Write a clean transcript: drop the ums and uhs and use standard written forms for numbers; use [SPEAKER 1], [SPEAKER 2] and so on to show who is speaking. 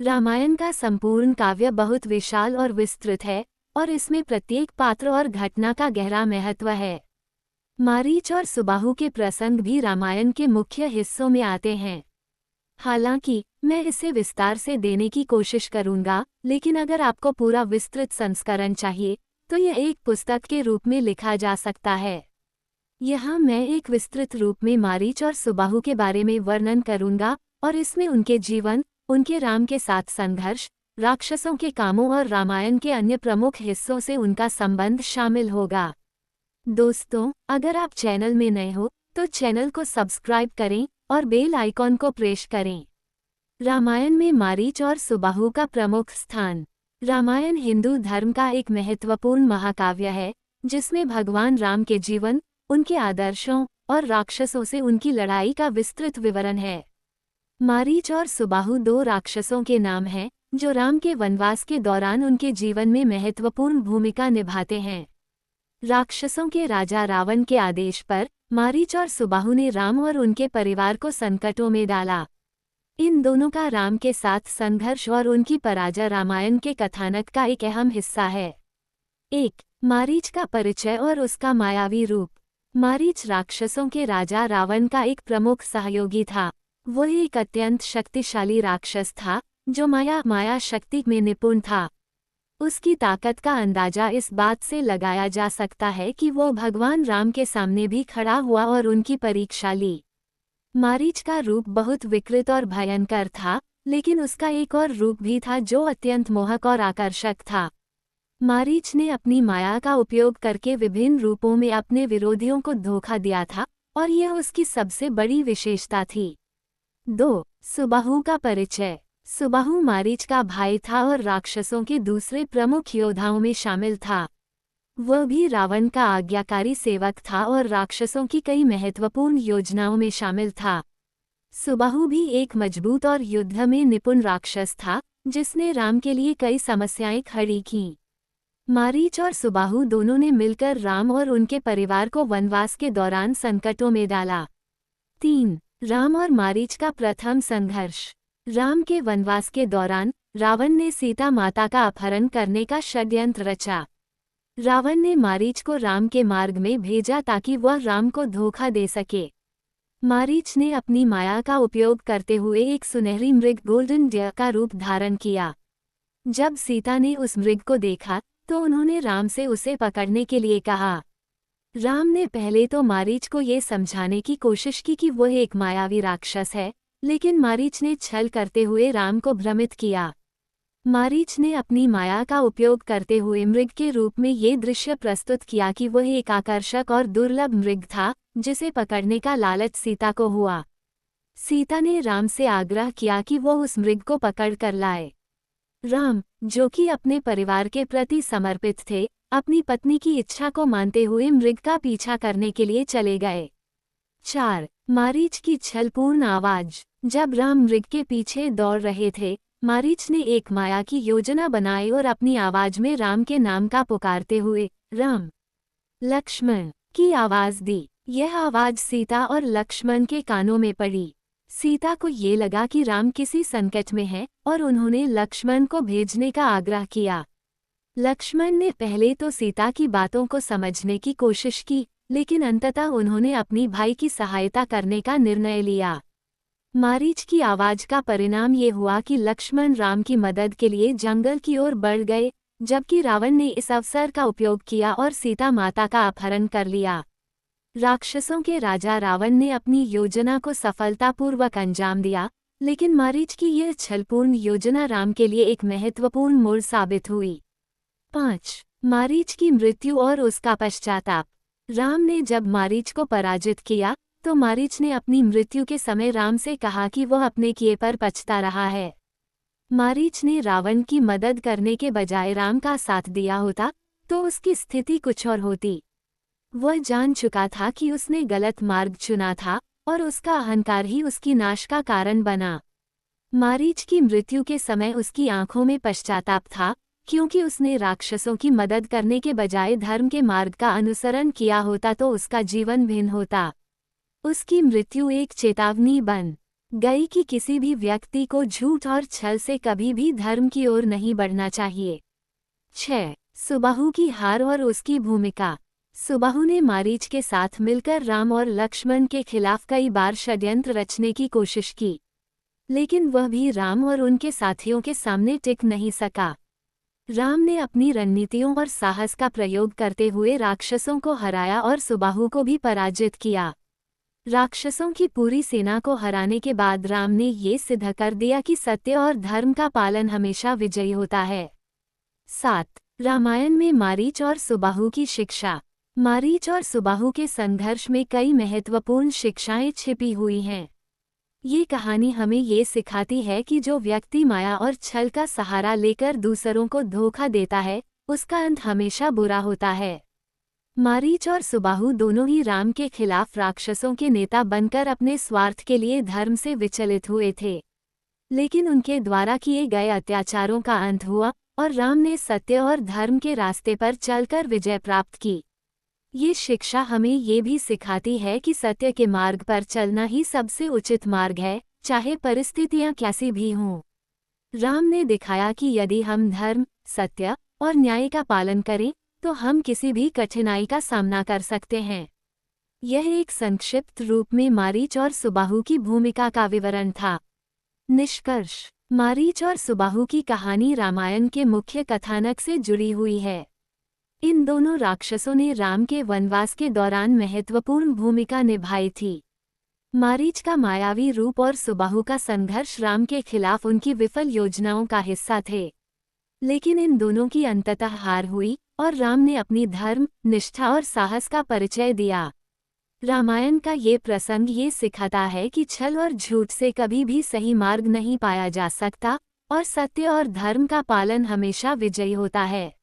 [SPEAKER 1] रामायण का संपूर्ण काव्य बहुत विशाल और विस्तृत है और इसमें प्रत्येक पात्र और घटना का गहरा महत्व है। मारीच और सुबाहु के प्रसंग भी रामायण के मुख्य हिस्सों में आते हैं। हालांकि मैं इसे विस्तार से देने की कोशिश करूंगा, लेकिन अगर आपको पूरा विस्तृत संस्करण चाहिए तो यह एक पुस्तक के रूप में लिखा जा सकता है। यहाँ मैं एक विस्तृत रूप में मारीच और सुबाहु के बारे में वर्णन करूंगा और इसमें उनके जीवन, उनके राम के साथ संघर्ष, राक्षसों के कामों और रामायण के अन्य प्रमुख हिस्सों से उनका संबंध शामिल होगा। दोस्तों, अगर आप चैनल में नए हो तो चैनल को सब्सक्राइब करें और बेल आइकॉन को प्रेस करें। रामायण में मारीच और सुबाहु का प्रमुख स्थान। रामायण हिंदू धर्म का एक महत्वपूर्ण महाकाव्य है जिसमें भगवान राम के जीवन, उनके आदर्शों और राक्षसों से उनकी लड़ाई का विस्तृत विवरण है। मारीच और सुबाहु दो राक्षसों के नाम हैं जो राम के वनवास के दौरान उनके जीवन में महत्वपूर्ण भूमिका निभाते हैं। राक्षसों के राजा रावण के आदेश पर मारीच और सुबाहु ने राम और उनके परिवार को संकटों में डाला। इन दोनों का राम के साथ संघर्ष और उनकी पराजय रामायण के कथानक का एक अहम हिस्सा है। 1. मारीच का परिचय और उसका मायावी रूप। मारीच राक्षसों के राजा रावण का एक प्रमुख सहयोगी था। वह एक अत्यंत शक्तिशाली राक्षस था जो माया शक्ति में निपुण था। उसकी ताकत का अंदाजा इस बात से लगाया जा सकता है कि वो भगवान राम के सामने भी खड़ा हुआ और उनकी परीक्षा ली। मारीच का रूप बहुत विकृत और भयंकर था, लेकिन उसका एक और रूप भी था जो अत्यंत मोहक और आकर्षक था। मारीच ने अपनी माया का उपयोग करके विभिन्न रूपों में अपने विरोधियों को धोखा दिया था और यह उसकी सबसे बड़ी विशेषता थी। 2. सुबाहु का परिचय। सुबाहु मारीच का भाई था और राक्षसों के दूसरे प्रमुख योद्धाओं में शामिल था। वह भी रावण का आज्ञाकारी सेवक था और राक्षसों की कई महत्वपूर्ण योजनाओं में शामिल था। सुबाहु भी एक मजबूत और युद्ध में निपुण राक्षस था जिसने राम के लिए कई समस्याएं खड़ी कीं। मारीच और सुबाहु दोनों ने मिलकर राम और उनके परिवार को वनवास के दौरान संकटों में डाला। 3. राम और मारीच का प्रथम संघर्ष। राम के वनवास के दौरान रावण ने सीता माता का अपहरण करने का षड्यंत्र रचा। रावण ने मारीच को राम के मार्ग में भेजा ताकि वह राम को धोखा दे सके। मारीच ने अपनी माया का उपयोग करते हुए एक सुनहरी मृग गोल्डन डियर का रूप धारण किया। जब सीता ने उस मृग को देखा तो उन्होंने राम से उसे पकड़ने के लिए कहा। राम ने पहले तो मारीच को ये समझाने की कोशिश की कि वह एक मायावी राक्षस है, लेकिन मारीच ने छल करते हुए राम को भ्रमित किया। मारीच ने अपनी माया का उपयोग करते हुए मृग के रूप में ये दृश्य प्रस्तुत किया कि वह एक आकर्षक और दुर्लभ मृग था जिसे पकड़ने का लालच सीता को हुआ। सीता ने राम से आग्रह किया कि वह उस मृग को पकड़ कर लाए। राम, जो कि अपने परिवार के प्रति समर्पित थे, अपनी पत्नी की इच्छा को मानते हुए मृग का पीछा करने के लिए चले गए। 4. मारीच की छलपूर्ण आवाज। जब राम मृग के पीछे दौड़ रहे थे, मारीच ने एक माया की योजना बनाई और अपनी आवाज में राम के नाम का पुकारते हुए राम, लक्ष्मण की आवाज दी। यह आवाज सीता और लक्ष्मण के कानों में पड़ी। सीता को ये लगा कि राम किसी संकट में है और उन्होंने लक्ष्मण को भेजने का आग्रह किया। लक्ष्मण ने पहले तो सीता की बातों को समझने की कोशिश की, लेकिन अंततः उन्होंने अपनी भाई की सहायता करने का निर्णय लिया। मारीच की आवाज का परिणाम ये हुआ कि लक्ष्मण राम की मदद के लिए जंगल की ओर बढ़ गए, जबकि रावण ने इस अवसर का उपयोग किया और सीता माता का अपहरण कर लिया। राक्षसों के राजा रावण ने अपनी योजना को सफलतापूर्वक अंजाम दिया, लेकिन मारीच की यह छलपूर्ण योजना राम के लिए एक महत्वपूर्ण मोड़ साबित हुई। 5. मारीच की मृत्यु और उसका पश्चाताप। राम ने जब मारीच को पराजित किया तो मारीच ने अपनी मृत्यु के समय राम से कहा कि वह अपने किए पर पछता रहा है। मारीच ने रावण की मदद करने के बजाय राम का साथ दिया होता तो उसकी स्थिति कुछ और होती। वह जान चुका था कि उसने गलत मार्ग चुना था और उसका अहंकार ही उसकी नाश का कारण बना। मारीच की मृत्यु के समय उसकी आंखों में पश्चाताप था, क्योंकि उसने राक्षसों की मदद करने के बजाय धर्म के मार्ग का अनुसरण किया होता तो उसका जीवन भिन्न होता। उसकी मृत्यु एक चेतावनी बन गई कि किसी भी व्यक्ति को झूठ और छल से कभी भी धर्म की ओर नहीं बढ़ना चाहिए। 6. सुबाहु की हार और उसकी भूमिका। सुबाहु ने मारीच के साथ मिलकर राम और लक्ष्मण के खिलाफ कई बार षड्यंत्र रचने की कोशिश की, लेकिन वह भी राम और उनके साथियों के सामने टिक नहीं सका। राम ने अपनी रणनीतियों और साहस का प्रयोग करते हुए राक्षसों को हराया और सुबाहु को भी पराजित किया। राक्षसों की पूरी सेना को हराने के बाद राम ने ये सिद्ध कर दिया कि सत्य और धर्म का पालन हमेशा विजयी होता है। 7. रामायण में मारीच और सुबाहु की शिक्षा। मारीच और सुबाहु के संघर्ष में कई महत्वपूर्ण शिक्षाएं छिपी हुई हैं। ये कहानी हमें ये सिखाती है कि जो व्यक्ति माया और छल का सहारा लेकर दूसरों को धोखा देता है, उसका अंत हमेशा बुरा होता है। मारीच और सुबाहु दोनों ही राम के खिलाफ राक्षसों के नेता बनकर अपने स्वार्थ के लिए धर्म से विचलित हुए थे, लेकिन उनके द्वारा किए गए अत्याचारों का अंत हुआ और राम ने सत्य और धर्म के रास्ते पर चलकर विजय प्राप्त की। ये शिक्षा हमें ये भी सिखाती है कि सत्य के मार्ग पर चलना ही सबसे उचित मार्ग है, चाहे परिस्थितियां कैसी भी हों। राम ने दिखाया कि यदि हम धर्म, सत्य और न्याय का पालन करें, तो हम किसी भी कठिनाई का सामना कर सकते हैं। यह एक संक्षिप्त रूप में मारीच और सुबाहु की भूमिका का विवरण था। निष्कर्ष: मारीच और सुबाहु की कहानी रामायण के मुख्य कथानक से जुड़ी हुई है। इन दोनों राक्षसों ने राम के वनवास के दौरान महत्वपूर्ण भूमिका निभाई थी। मारीच का मायावी रूप और सुबाहु का संघर्ष राम के खिलाफ उनकी विफल योजनाओं का हिस्सा थे, लेकिन इन दोनों की अंततः हार हुई और राम ने अपनी धर्म, निष्ठा और साहस का परिचय दिया। रामायण का ये प्रसंग ये सिखाता है कि छल और झूठ से कभी भी सही मार्ग नहीं पाया जा सकता और सत्य और धर्म का पालन हमेशा विजयी होता है।